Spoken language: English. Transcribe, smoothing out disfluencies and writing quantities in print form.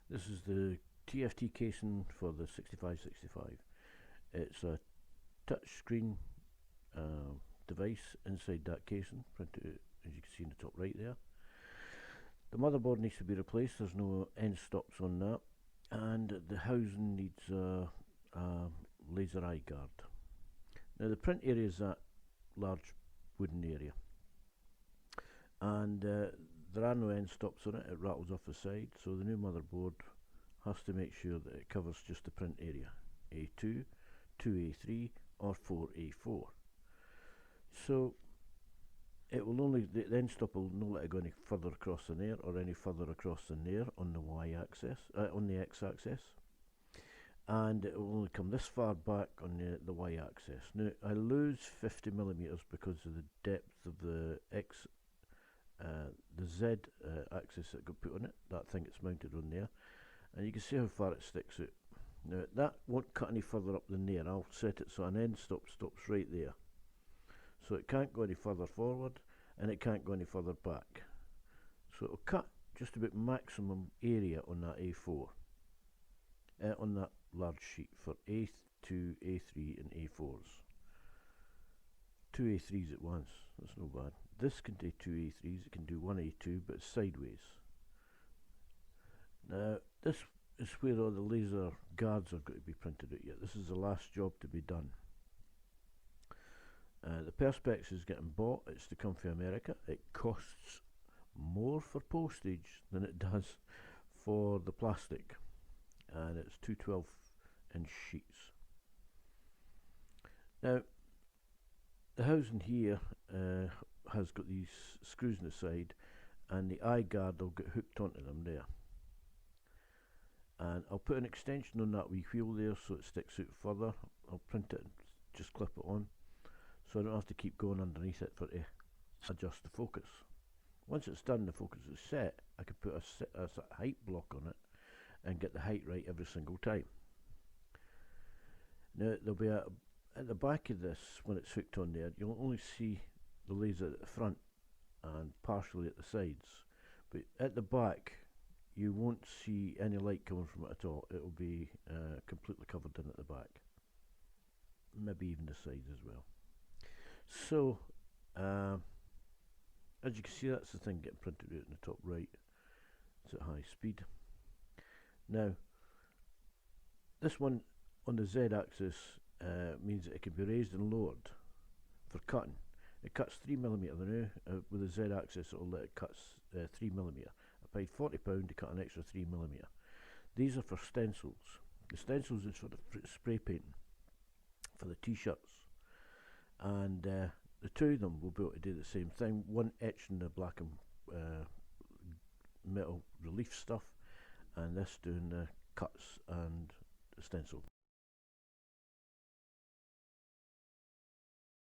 This is the TFT casing for the 6565. It's a touch screen device inside that casing, printed as you can see in the top right there. The motherboard needs to be replaced, there's no end stops on that, and the housing needs a laser eye guard. Now the print area is that large wooden area, and there are no end stops on it, it rattles off the side, so the new motherboard has to make sure that it covers just the print area, A2, 2A3 or 4A4. So it will only, the end stop will not let it go any further across than there or any further across than there on the Y axis, on the X axis, and it will only come this far back on the Y axis. Now I lose 50mm because of the depth of the Z axis that got put on it, that thing it's mounted on there, and you can see how far it sticks out. Now that won't cut any further up than there. I'll set it so an end stop stops right there, so it can't go any further forward and it can't go any further back, so it'll cut just about maximum area on that A4, on that large sheet for A2, A3 and A4s. 2 A3s at once, that's no bad. This can do 2 A3s, it can do 1 A2 but it's sideways. Now this is where all the laser guards are going to be printed out yet. This is the last job to be done. The perspex is getting bought, it's to come from America. It costs more for postage than it does for the plastic, and it's 2 12-inch sheets. Now the housing here has got these screws on the side, and the eye guard will get hooked onto them there, and I'll put an extension on that wee wheel there so it sticks out further. I'll print it and just clip it on, so I don't have to keep going underneath it for to adjust the focus. Once it's done, the focus is set, I can put a height block on it and get the height right every single time. Now there'll be at the back of this, when it's hooked on there, you'll only see the laser at the front and partially at the sides, but at the back you won't see any light coming from it at all. It will be completely covered in at the back, maybe even the sides as well. So as you can see, that's the thing getting printed out in the top right. It's at high speed. Now this one on the Z axis means that it can be raised and lowered for cutting. It cuts 3mm now, with the Z axis it will let it cut 3mm. I paid £40 to cut an extra 3mm. These are for stencils. The stencils is for the spray painting for the t-shirts, and the two of them will be able to do the same thing. One etching the black and metal relief stuff, and this doing the cuts and the stencil.